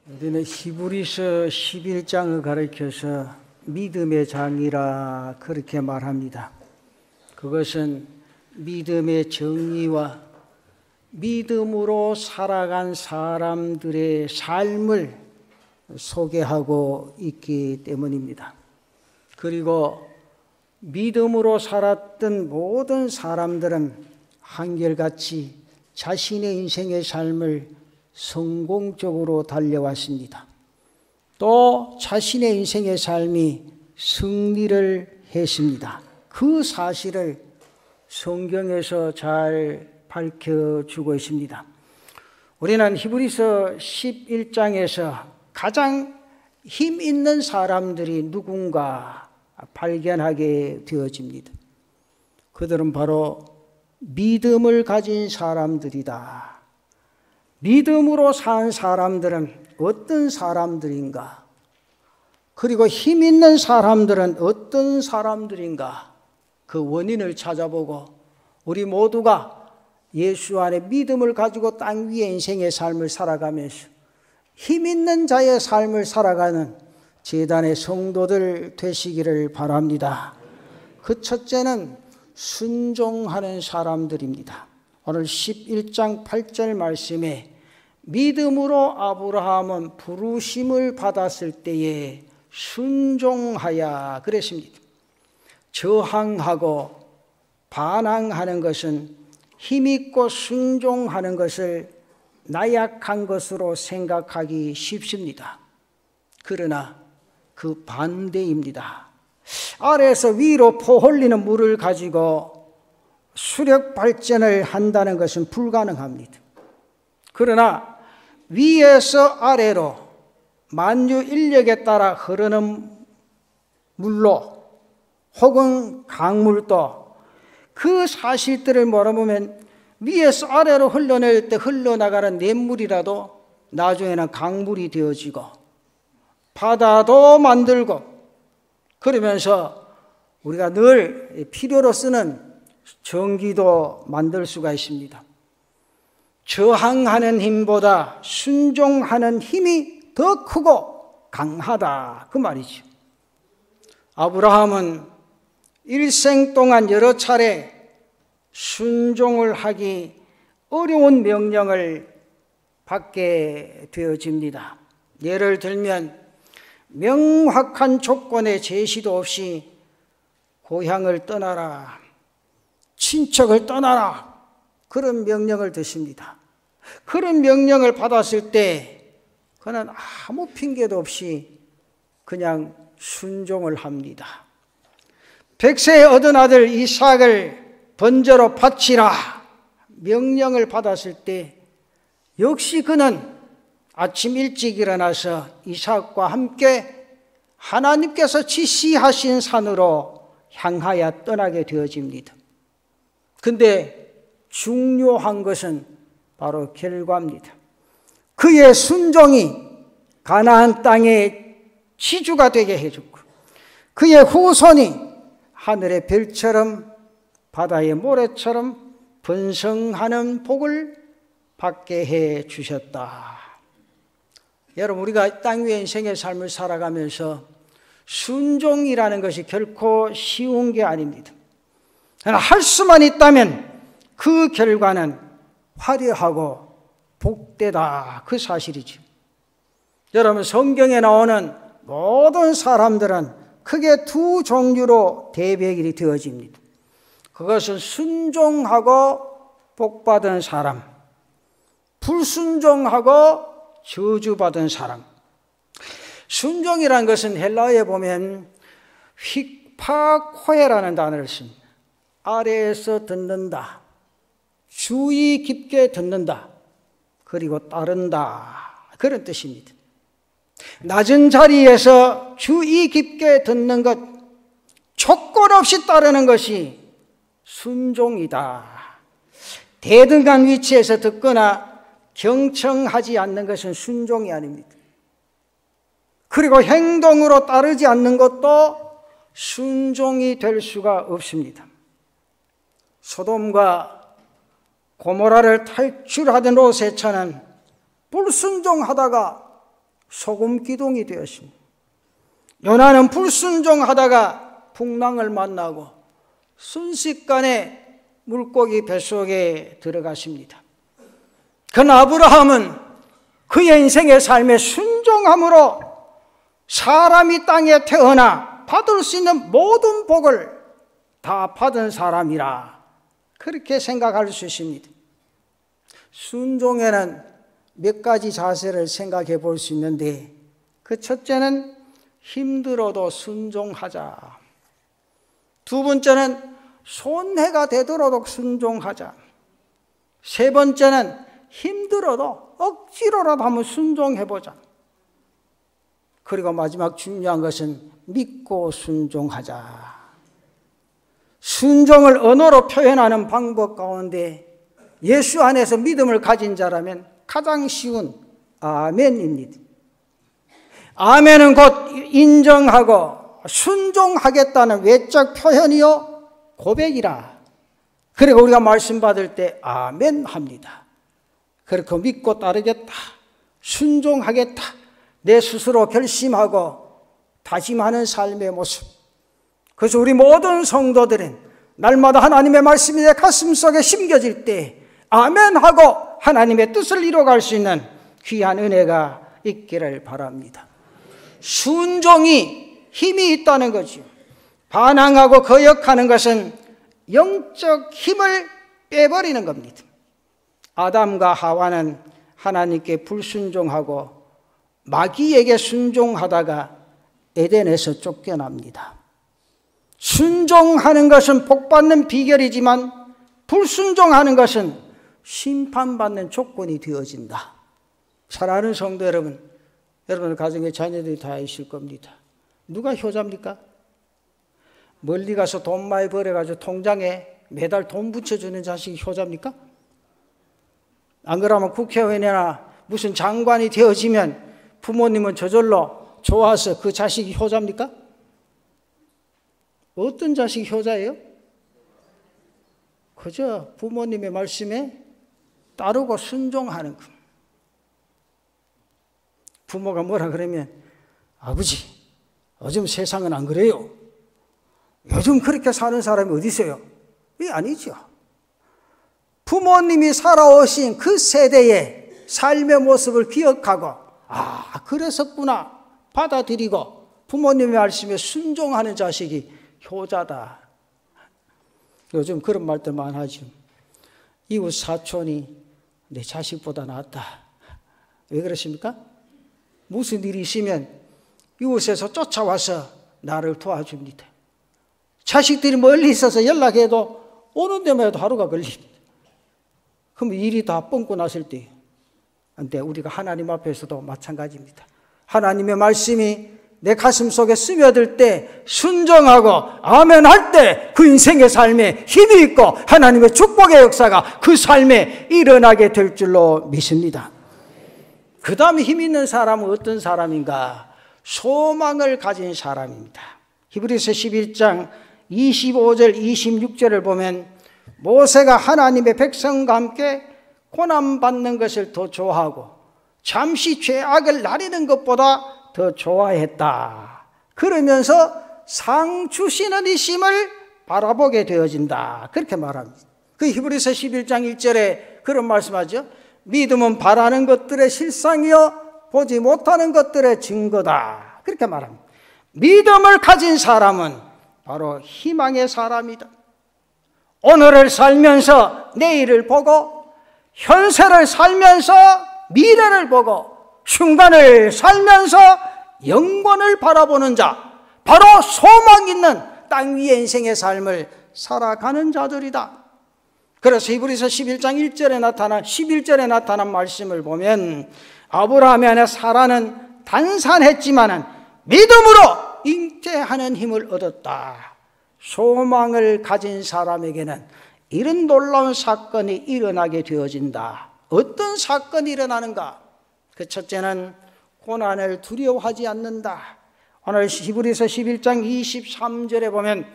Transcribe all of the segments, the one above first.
우리는 히브리서 11장을 가리켜서 믿음의 장이라 그렇게 말합니다. 그것은 믿음의 정의와 믿음으로 살아간 사람들의 삶을 소개하고 있기 때문입니다. 그리고 믿음으로 살았던 모든 사람들은 한결같이 자신의 인생의 삶을 성공적으로 달려왔습니다. 또 자신의 인생의 삶이 승리를 했습니다. 그 사실을 성경에서 잘 밝혀주고 있습니다. 우리는 히브리서 11장에서 가장 힘 있는 사람들이 누군가 발견하게 되어집니다. 그들은 바로 믿음을 가진 사람들이다. 믿음으로 산 사람들은 어떤 사람들인가? 그리고 힘 있는 사람들은 어떤 사람들인가? 그 원인을 찾아보고 우리 모두가 예수 안에 믿음을 가지고 땅 위에 인생의 삶을 살아가면서 힘 있는 자의 삶을 살아가는 제단의 성도들 되시기를 바랍니다. 그 첫째는 순종하는 사람들입니다. 오늘 11장 8절 말씀에 믿음으로 아브라함은 부르심을 받았을 때에 순종하야 그랬습니다. 저항하고 반항하는 것은 힘있고 순종하는 것을 나약한 것으로 생각하기 쉽습니다. 그러나 그 반대입니다. 아래에서 위로 포 흘리는 물을 가지고 수력 발전을 한다는 것은 불가능합니다. 그러나 위에서 아래로 만유 인력에 따라 흐르는 물로 혹은 강물도 그 사실들을 물어보면 위에서 아래로 흘러낼 때 흘러나가는 냇물이라도 나중에는 강물이 되어지고 바다도 만들고 그러면서 우리가 늘 필요로 쓰는 전기도 만들 수가 있습니다. 저항하는 힘보다 순종하는 힘이 더 크고 강하다 그 말이죠. 아브라함은 일생 동안 여러 차례 순종을 하기 어려운 명령을 받게 되어집니다. 예를 들면 명확한 조건의 제시도 없이 고향을 떠나라, 친척을 떠나라 그런 명령을 듣습니다. 그런 명령을 받았을 때 그는 아무 핑계도 없이 그냥 순종을 합니다. 100세에 얻은 아들 이삭을 번제로 바치라 명령을 받았을 때 역시 그는 아침 일찍 일어나서 이삭과 함께 하나님께서 지시하신 산으로 향하여 떠나게 되어집니다. 근데 중요한 것은 바로 결과입니다. 그의 순종이 가나안 땅의 지주가 되게 해줬고 그의 후손이 하늘의 별처럼 바다의 모래처럼 번성하는 복을 받게 해 주셨다. 여러분, 우리가 땅 위에 인생의 삶을 살아가면서 순종이라는 것이 결코 쉬운 게 아닙니다. 그러나 할 수만 있다면 그 결과는 화려하고 복되다 그 사실이죠. 여러분, 성경에 나오는 모든 사람들은 크게 두 종류로 대별이 되어집니다. 그것은 순종하고 복받은 사람, 불순종하고 저주받은 사람. 순종이라는 것은 헬라어에 보면 휙파코에라는 단어를 씁니다. 아래에서 듣는다, 주의 깊게 듣는다, 그리고 따른다 그런 뜻입니다. 낮은 자리에서 주의 깊게 듣는 것, 조건 없이 따르는 것이 순종이다. 대등한 위치에서 듣거나 경청하지 않는 것은 순종이 아닙니다. 그리고 행동으로 따르지 않는 것도 순종이 될 수가 없습니다. 소돔과 고모라를 탈출하던 롯의 처는 불순종하다가 소금 기둥이 되었습니다. 요나는 불순종하다가 풍랑을 만나고 순식간에 물고기 뱃속에 들어갔습니다. 그러나 아브라함은 그의 인생의 삶의 순종함으로 사람이 땅에 태어나 받을 수 있는 모든 복을 다 받은 사람이라 그렇게 생각할 수 있습니다. 순종에는 몇 가지 자세를 생각해 볼 수 있는데, 그 첫째는 힘들어도 순종하자. 두 번째는 손해가 되더라도 순종하자. 세 번째는 힘들어도 억지로라도 한번 순종해보자. 그리고 마지막 중요한 것은 믿고 순종하자. 순종을 언어로 표현하는 방법 가운데 예수 안에서 믿음을 가진 자라면 가장 쉬운 아멘입니다. 아멘은 곧 인정하고 순종하겠다는 외적 표현이요 고백이라. 그리고 우리가 말씀 받을 때 아멘 합니다. 그렇게 믿고 따르겠다, 순종하겠다, 내 스스로 결심하고 다짐하는 삶의 모습. 그래서 우리 모든 성도들은 날마다 하나님의 말씀이 내 가슴 속에 심겨질 때 아멘하고 하나님의 뜻을 이뤄갈 수 있는 귀한 은혜가 있기를 바랍니다. 순종이 힘이 있다는 거죠. 반항하고 거역하는 것은 영적 힘을 빼버리는 겁니다. 아담과 하와는 하나님께 불순종하고 마귀에게 순종하다가 에덴에서 쫓겨납니다. 순종하는 것은 복받는 비결이지만 불순종하는 것은 심판받는 조건이 되어진다. 사랑하는 성도 여러분, 여러분 가정에 자녀들이 다 있을 겁니다. 누가 효자입니까? 멀리 가서 돈 많이 벌어가지고 통장에 매달 돈 붙여주는 자식이 효자입니까? 안 그러면 국회의원이나 무슨 장관이 되어지면 부모님은 저절로 좋아서 그 자식이 효자입니까? 어떤 자식이 효자예요? 그저 부모님의 말씀에 따르고 순종하는 것. 부모가 뭐라 그러면 아버지, 요즘 세상은 안 그래요. 요즘 그렇게 사는 사람이 어디 있어요? 이게 아니죠. 부모님이 살아오신 그 세대의 삶의 모습을 기억하고 아, 그랬었구나 받아들이고 부모님의 말씀에 순종하는 자식이 효자다. 요즘 그런 말들 많아죠. 이웃 사촌이 내 자식보다 낫다. 왜 그러십니까? 무슨 일이 있으면 이웃에서 쫓아와서 나를 도와줍니다. 자식들이 멀리 있어서 연락해도 오는 데만 해도 하루가 걸립니다. 그럼 일이 다 뻥고 났을 때, 근데 우리가 하나님 앞에서도 마찬가지입니다. 하나님의 말씀이 내 가슴 속에 스며들 때 순종하고 아멘 할 때 그 인생의 삶에 힘이 있고 하나님의 축복의 역사가 그 삶에 일어나게 될 줄로 믿습니다. 그 다음에 힘 있는 사람은 어떤 사람인가? 소망을 가진 사람입니다. 히브리서 11장 25절 26절을 보면 모세가 하나님의 백성과 함께 고난받는 것을 더 좋아하고 잠시 죄악을 나리는 것보다 더 좋아했다. 그러면서 상 주시는 이심을 바라보게 되어진다. 그렇게 말합니다. 그 히브리서 11장 1절에 그런 말씀하죠. 믿음은 바라는 것들의 실상이요 보지 못하는 것들의 증거다. 그렇게 말합니다. 믿음을 가진 사람은 바로 희망의 사람이다. 오늘을 살면서 내일을 보고 현세를 살면서 미래를 보고 순간을 살면서 영원을 바라보는 자, 바로 소망 있는 땅 위의 인생의 삶을 살아가는 자들이다. 그래서 히브리서 11장 1절에 나타난 11절에 나타난 말씀을 보면 아브라함의 아내 사라는 단산했지만은 믿음으로 잉태하는 힘을 얻었다. 소망을 가진 사람에게는 이런 놀라운 사건이 일어나게 되어진다. 어떤 사건이 일어나는가? 그 첫째는 고난을 두려워하지 않는다. 오늘 히브리서 11장 23절에 보면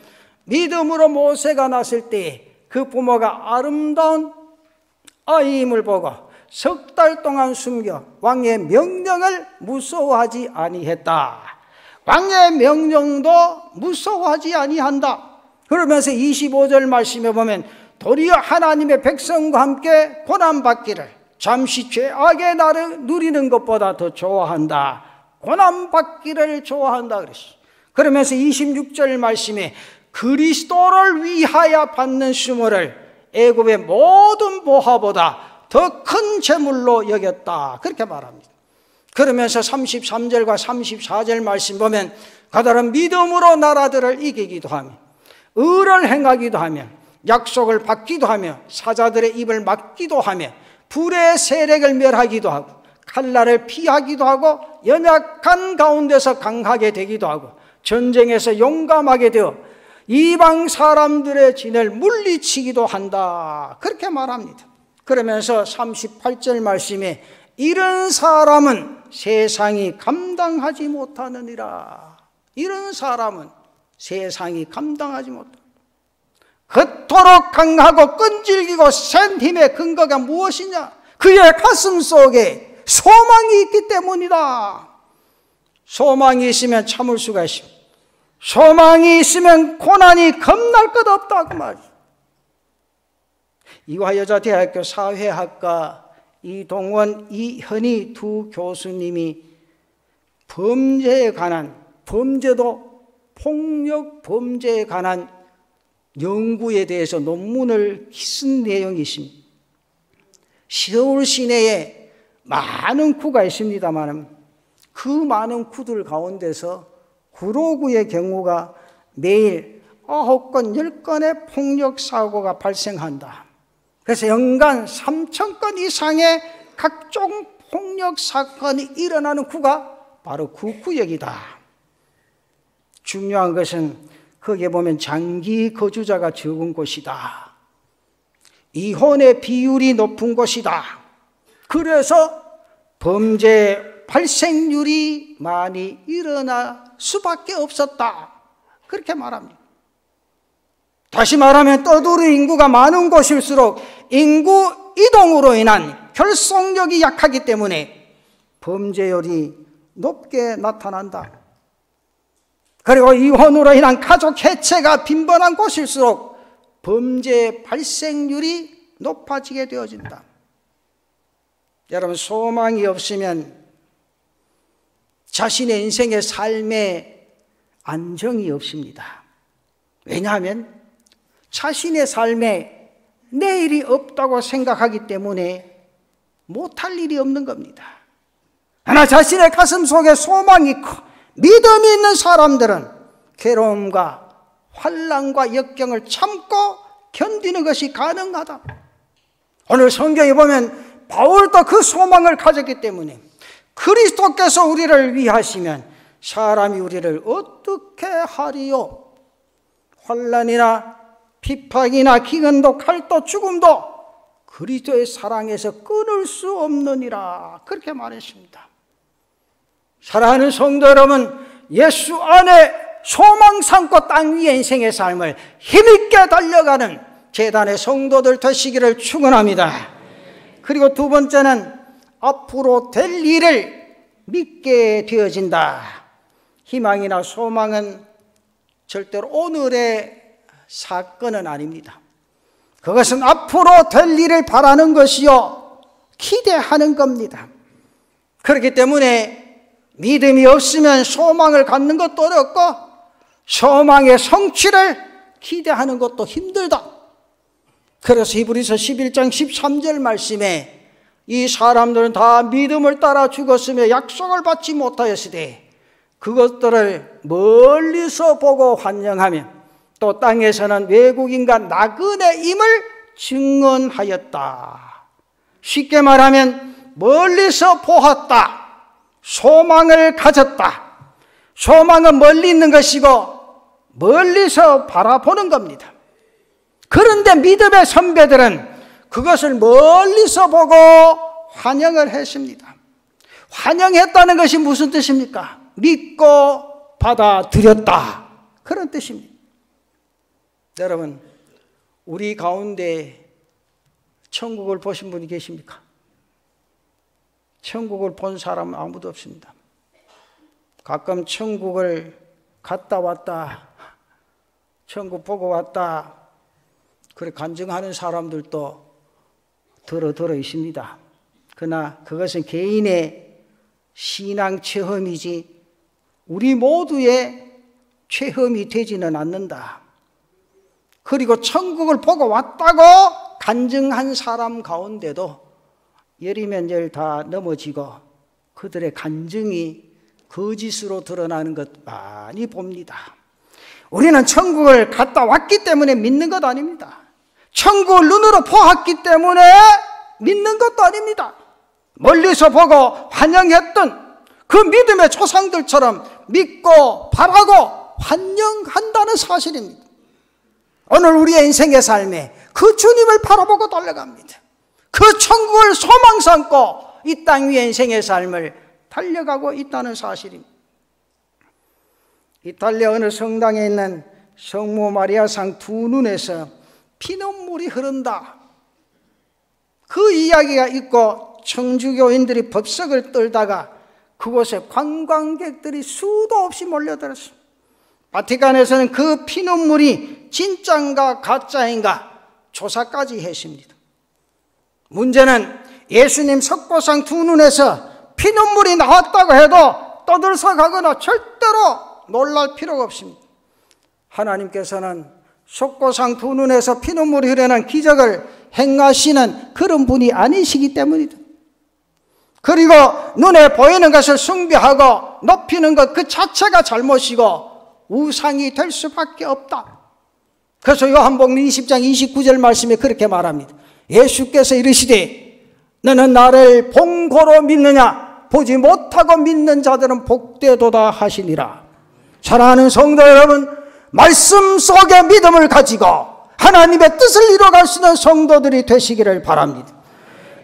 믿음으로 모세가 났을 때 그 부모가 아름다운 아이임을 보고 석 달 동안 숨겨 왕의 명령을 무서워하지 아니했다. 왕의 명령도 무서워하지 아니한다. 그러면서 25절 말씀에 보면 도리어 하나님의 백성과 함께 고난받기를 잠시 죄악의 날을 누리는 것보다 더 좋아한다. 고난받기를 좋아한다 그랬어요. 그러면서 26절 말씀에 그리스도를 위하여 받는 수모를 애굽의 모든 보화보다 더 큰 재물로 여겼다. 그렇게 말합니다. 그러면서 33절과 34절 말씀 보면 그들은 믿음으로 나라들을 이기기도 하며 의를 행하기도 하며 약속을 받기도 하며 사자들의 입을 막기도 하며 불의 세력을 멸하기도 하고 칼날을 피하기도 하고 연약한 가운데서 강하게 되기도 하고 전쟁에서 용감하게 되어 이방 사람들의 진을 물리치기도 한다. 그렇게 말합니다. 그러면서 38절 말씀에 이런 사람은 세상이 감당하지 못하느니라. 이런 사람은 세상이 감당하지 못하느니라. 그토록 강하고 끈질기고 센 힘의 근거가 무엇이냐? 그의 가슴 속에 소망이 있기 때문이다. 소망이 있으면 참을 수가 있습니다. 소망이 있으면 고난이 겁날 것 없다 그 말이죠. 이화여자대학교 사회학과 이동원, 이현희 두 교수님이 범죄에 관한, 범죄도 폭력 범죄에 관한 연구에 대해서 논문을 쓴 내용이 있습니다. 서울 시내에 많은 구가 있습니다만 그 많은 구들 가운데서 구로구의 경우가 매일 9건, 10건의 폭력 사고가 발생한다. 그래서 연간 3,000건 이상의 각종 폭력 사건이 일어나는 구가 바로 그 구역이다. 중요한 것은 거기에 보면 장기 거주자가 적은 곳이다. 이혼의 비율이 높은 곳이다. 그래서 범죄 발생률이 많이 일어날 수밖에 없었다. 그렇게 말합니다. 다시 말하면 떠도르 인구가 많은 곳일수록 인구 이동으로 인한 결속력이 약하기 때문에 범죄율이 높게 나타난다. 그리고 이혼으로 인한 가족 해체가 빈번한 곳일수록 범죄 발생률이 높아지게 되어진다. 여러분, 소망이 없으면 자신의 인생의 삶에 안정이 없습니다. 왜냐하면 자신의 삶에 내일이 없다고 생각하기 때문에 못할 일이 없는 겁니다. 하나 자신의 가슴 속에 소망이 있고 믿음이 있는 사람들은 괴로움과 환난과 역경을 참고 견디는 것이 가능하다. 오늘 성경에 보면 바울도 그 소망을 가졌기 때문에 그리스도께서 우리를 위하시면 사람이 우리를 어떻게 하리요? 환난이나 핍박이나 기근도 칼도 죽음도 그리스도의 사랑에서 끊을 수 없느니라. 그렇게 말했습니다. 사랑하는 성도 여러분, 예수 안에 소망 삼고 땅 위의 인생의 삶을 힘있게 달려가는 제단의 성도들 되시기를 축원합니다. 그리고 두 번째는 앞으로 될 일을 믿게 되어진다. 희망이나 소망은 절대로 오늘의 사건은 아닙니다. 그것은 앞으로 될 일을 바라는 것이요 기대하는 겁니다. 그렇기 때문에 믿음이 없으면 소망을 갖는 것도 어렵고 소망의 성취를 기대하는 것도 힘들다. 그래서 히브리서 11장 13절 말씀에 이 사람들은 다 믿음을 따라 죽었으며 약속을 받지 못하였으되 그것들을 멀리서 보고 환영하며 또 땅에서는 외국인과 나그네임을 증언하였다. 쉽게 말하면 멀리서 보았다. 소망을 가졌다. 소망은 멀리 있는 것이고 멀리서 바라보는 겁니다. 그런데 믿음의 선배들은 그것을 멀리서 보고 환영을 했습니다. 환영했다는 것이 무슨 뜻입니까? 믿고 받아들였다. 그런 뜻입니다. 여러분, 우리 가운데 천국을 보신 분이 계십니까? 천국을 본 사람은 아무도 없습니다. 가끔 천국을 갔다 왔다, 천국 보고 왔다, 그래 간증하는 사람들도 들어 있습니다. 그러나 그것은 개인의 신앙 체험이지 우리 모두의 체험이 되지는 않는다. 그리고 천국을 보고 왔다고 간증한 사람 가운데도 열이면 열 다 넘어지고 그들의 간증이 거짓으로 드러나는 것 많이 봅니다. 우리는 천국을 갔다 왔기 때문에 믿는 것 아닙니다. 천국을 눈으로 보았기 때문에 믿는 것도 아닙니다. 멀리서 보고 환영했던 그 믿음의 조상들처럼 믿고 바라고 환영한다는 사실입니다. 오늘 우리의 인생의 삶에 그 주님을 바라보고 달려갑니다. 그 천국을 소망 삼고 이 땅 위의 인생의 삶을 달려가고 있다는 사실입니다. 이탈리아 어느 성당에 있는 성모 마리아상 두 눈에서 피눈물이 흐른다. 그 이야기가 있고 청주교인들이 법석을 떨다가 그곳에 관광객들이 수도 없이 몰려들었습니다. 바티칸에서는 그 피눈물이 진짜인가 가짜인가 조사까지 했습니다. 문제는 예수님 석고상 두 눈에서 피눈물이 나왔다고 해도 떠들썩하거나 절대로 놀랄 필요가 없습니다. 하나님께서는 석고상 두 눈에서 피눈물이 흐르는 기적을 행하시는 그런 분이 아니시기 때문이다. 그리고 눈에 보이는 것을 숭배하고 높이는 것 그 자체가 잘못이고 우상이 될 수밖에 없다. 그래서 요한복음 20장 29절 말씀에 그렇게 말합니다. 예수께서 이르시되 너는 나를 본고로 믿느냐 보지 못하고 믿는 자들은 복되도다 하시니라. 사랑하는 성도 여러분, 말씀 속에 믿음을 가지고 하나님의 뜻을 이루어갈 수 있는 성도들이 되시기를 바랍니다.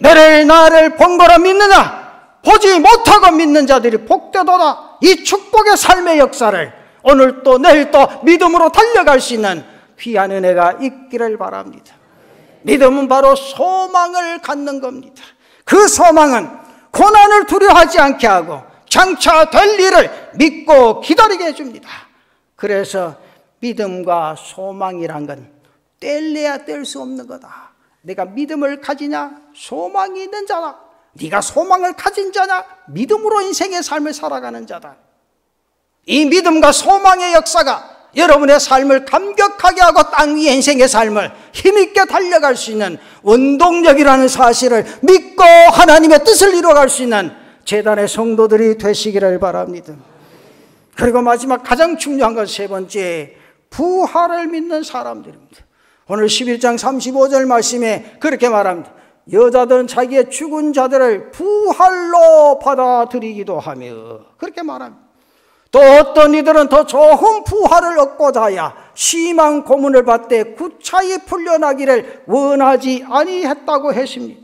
너를 나를 본고로 믿느냐 보지 못하고 믿는 자들이 복되도다. 이 축복의 삶의 역사를 오늘 또 내일 또 믿음으로 달려갈 수 있는 귀한 은혜가 있기를 바랍니다. 믿음은 바로 소망을 갖는 겁니다. 그 소망은 고난을 두려워하지 않게 하고 장차 될 일을 믿고 기다리게 해줍니다. 그래서 믿음과 소망이란 건 뗄래야 뗄 수 없는 거다. 내가 믿음을 가지냐 소망이 있는 자다. 네가 소망을 가진 자냐 믿음으로 인생의 삶을 살아가는 자다. 이 믿음과 소망의 역사가 여러분의 삶을 감격하게 하고 땅 위의 인생의 삶을 힘있게 달려갈 수 있는 원동력이라는 사실을 믿고 하나님의 뜻을 이루어갈 수 있는 제단의 성도들이 되시기를 바랍니다. 그리고 마지막 가장 중요한 건 세 번째, 부활을 믿는 사람들입니다. 오늘 11장 35절 말씀에 그렇게 말합니다. 여자들은 자기의 죽은 자들을 부활로 받아들이기도 하며 그렇게 말합니다. 또 어떤 이들은 더 좋은 부활을 얻고자 하여 심한 고문을 받되 구차히 풀려나기를 원하지 아니했다고 했습니다.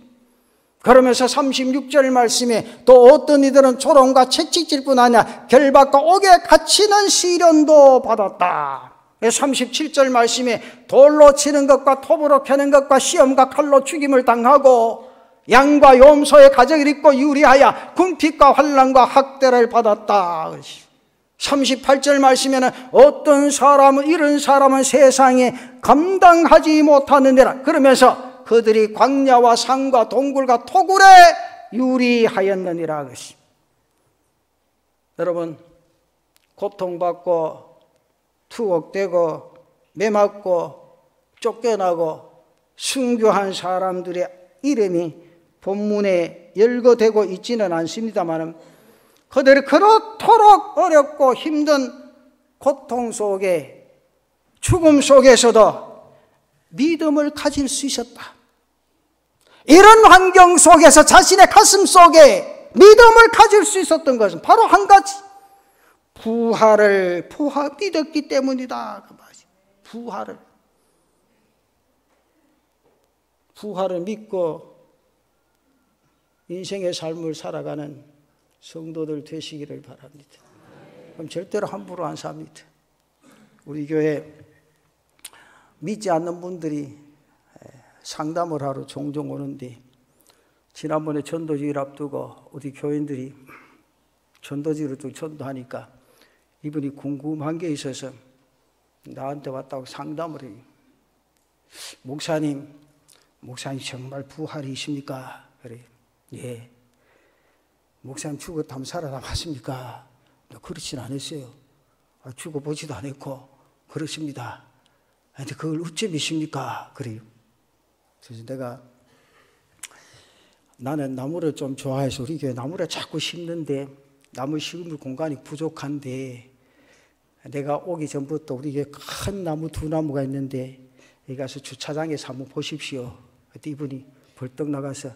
그러면서 36절 말씀에 또 어떤 이들은 조롱과 채찍질 뿐 아니라 결박과 옥에 갇히는 시련도 받았다. 37절 말씀에 돌로 치는 것과 톱으로 캐는 것과 시험과 칼로 죽임을 당하고 양과 염소의 가죽을 입고 유리하여 궁핍과 환난과 학대를 받았다. 38절 말씀에는 어떤 사람은 이런 사람은 세상에 감당하지 못하느니라. 그러면서 그들이 광야와 산과 동굴과 토굴에 유리하였느니라. 여러분, 고통받고 투옥되고 매맞고 쫓겨나고 순교한 사람들의 이름이 본문에 열거되고 있지는 않습니다만 그들이 그렇도록 어렵고 힘든 고통 속에 죽음 속에서도 믿음을 가질 수 있었다. 이런 환경 속에서 자신의 가슴 속에 믿음을 가질 수 있었던 것은 바로 한 가지, 부활을 믿었기 때문이다. 그 말이에요. 부활을 믿고 인생의 삶을 살아가는 성도들 되시기를 바랍니다. 그럼 절대로 함부로 안 삽니다. 우리 교회 믿지 않는 분들이 상담을 하러 종종 오는데 지난번에 전도주일 앞두고 우리 교인들이 전도지로 또 전도하니까 이분이 궁금한 게 있어서 나한테 왔다고 상담을 해요. 목사님 정말 부활이십니까? 그래요. 예. 목사님 죽었다면 살아남았습니까? 그렇진 않았어요. 죽어보지도 않았고 그렇습니다. 근데 그걸 어째 믿습니까? 그래요. 그래서 나는 나무를 좀 좋아해서 우리 교회 나무를 자꾸 심는데 나무 심을 공간이 부족한데 내가 오기 전부터 우리 교회 큰 나무 2나무가 있는데 여기 가서 주차장에서 한번 보십시오. 그때 이분이 벌떡 나가서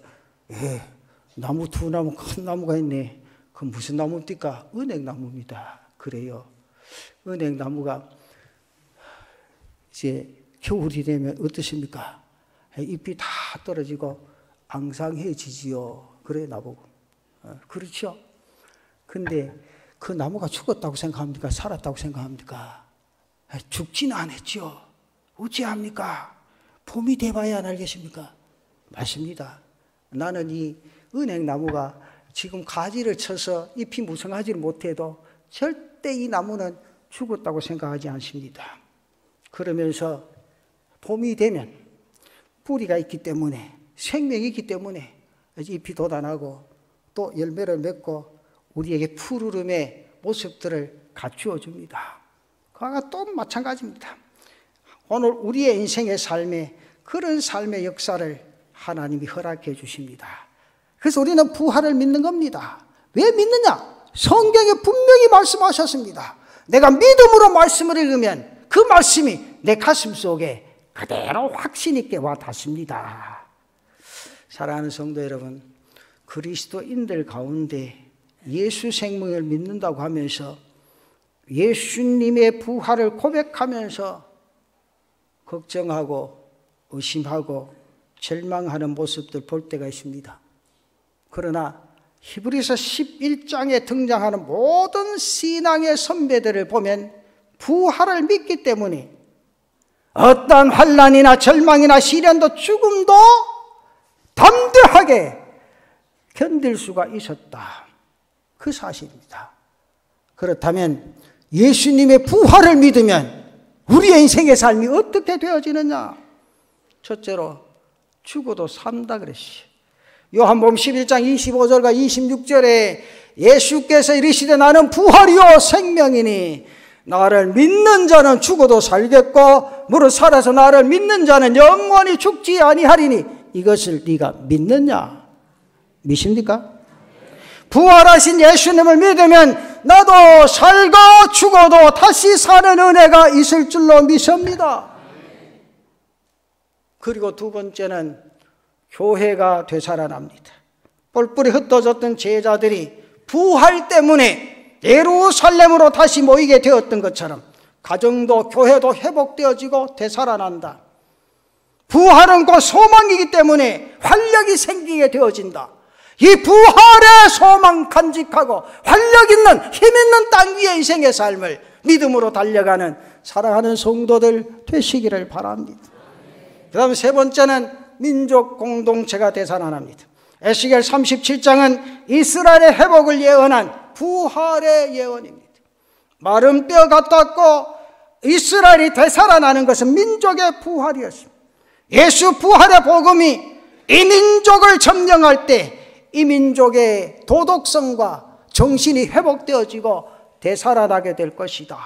나무 2나무 큰 나무가 있네. 그건 무슨 나무입니까? 은행나무입니다. 그래요. 은행나무가 이제 겨울이 되면 어떠십니까? 잎이 다 떨어지고 앙상해지지요. 그래 나보고. 그렇죠? 근데 그 나무가 죽었다고 생각합니까? 살았다고 생각합니까? 죽지는 않았죠. 어찌합니까? 봄이 돼봐야 안 알겠습니까? 맞습니다. 나는 이 은행나무가 지금 가지를 쳐서 잎이 무성하지를 못해도 절대 이 나무는 죽었다고 생각하지 않습니다. 그러면서 봄이 되면 뿌리가 있기 때문에 생명이 있기 때문에 잎이 돋아나고 또 열매를 맺고 우리에게 푸르름의 모습들을 갖추어 줍니다. 그와 또 마찬가지입니다. 오늘 우리의 인생의 삶에 그런 삶의 역사를 하나님이 허락해 주십니다. 그래서 우리는 부활을 믿는 겁니다. 왜 믿느냐? 성경에 분명히 말씀하셨습니다. 내가 믿음으로 말씀을 읽으면 그 말씀이 내 가슴 속에 그대로 확신 있게 와 닿습니다. 사랑하는 성도 여러분, 그리스도인들 가운데 예수 생명을 믿는다고 하면서 예수님의 부활을 고백하면서 걱정하고 의심하고 절망하는 모습들 볼 때가 있습니다. 그러나 히브리서 11장에 등장하는 모든 신앙의 선배들을 보면 부활을 믿기 때문에 어떤 환난이나 절망이나 시련도 죽음도 담대하게 견딜 수가 있었다. 그 사실입니다. 그렇다면 예수님의 부활을 믿으면 우리의 인생의 삶이 어떻게 되어지느냐? 첫째로 죽어도 산다 그랬어요. 요한복음 11장 25절과 26절에 예수께서 이르시되 나는 부활이요 생명이니 나를 믿는 자는 죽어도 살겠고 무릇 살아서 나를 믿는 자는 영원히 죽지 아니하리니 이것을 네가 믿느냐? 믿습니까? 부활하신 예수님을 믿으면 나도 살고 죽어도 다시 사는 은혜가 있을 줄로 믿습니다. 그리고 두 번째는 교회가 되살아납니다. 뿔뿔이 흩어졌던 제자들이 부활 때문에 예루살렘으로 다시 모이게 되었던 것처럼 가정도 교회도 회복되어지고 되살아난다. 부활은 곧 소망이기 때문에 활력이 생기게 되어진다. 이 부활의 소망 간직하고 활력 있는 힘 있는 땅 위의 인생의 삶을 믿음으로 달려가는 사랑하는 성도들 되시기를 바랍니다. 그 다음에 세 번째는 민족 공동체가 되살아납니다. 에스겔 37장은 이스라엘의 회복을 예언한 부활의 예언입니다. 마른 뼈 같았고 이스라엘이 되살아나는 것은 민족의 부활이었습니다. 예수 부활의 복음이 이 민족을 점령할 때 이 민족의 도덕성과 정신이 회복되어지고 되살아나게 될 것이다.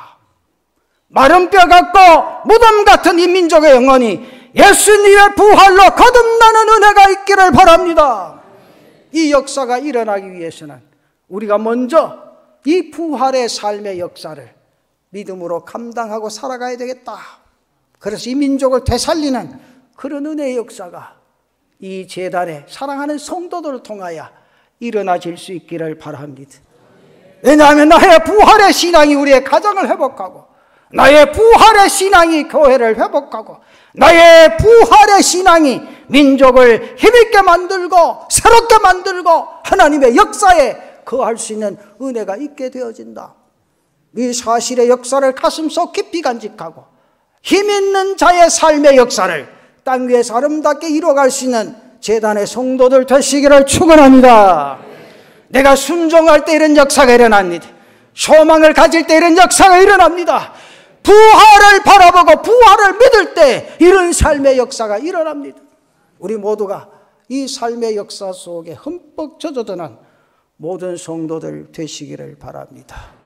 마른 뼈 같고 무덤 같은 이 민족의 영혼이 예수님의 부활로 거듭나는 은혜가 있기를 바랍니다. 이 역사가 일어나기 위해서는 우리가 먼저 이 부활의 삶의 역사를 믿음으로 감당하고 살아가야 되겠다. 그래서 이 민족을 되살리는 그런 은혜의 역사가 이 제단에 사랑하는 성도들을 통하여 일어나질 수 있기를 바랍니다. 왜냐하면 나의 부활의 신앙이 우리의 가정을 회복하고 나의 부활의 신앙이 교회를 회복하고 나의 부활의 신앙이 민족을 힘있게 만들고 새롭게 만들고 하나님의 역사에 거할 수 있는 은혜가 있게 되어진다. 이 사실의 역사를 가슴속 깊이 간직하고 힘있는 자의 삶의 역사를 땅 위에서 아름답게 이루어갈 수 있는 제단의 성도들 되시기를 축원합니다. 내가 순종할 때 이런 역사가 일어납니다. 소망을 가질 때 이런 역사가 일어납니다. 부활을 바라보고 부활을 믿을 때 이런 삶의 역사가 일어납니다. 우리 모두가 이 삶의 역사 속에 흠뻑 젖어드는 모든 성도들 되시기를 바랍니다.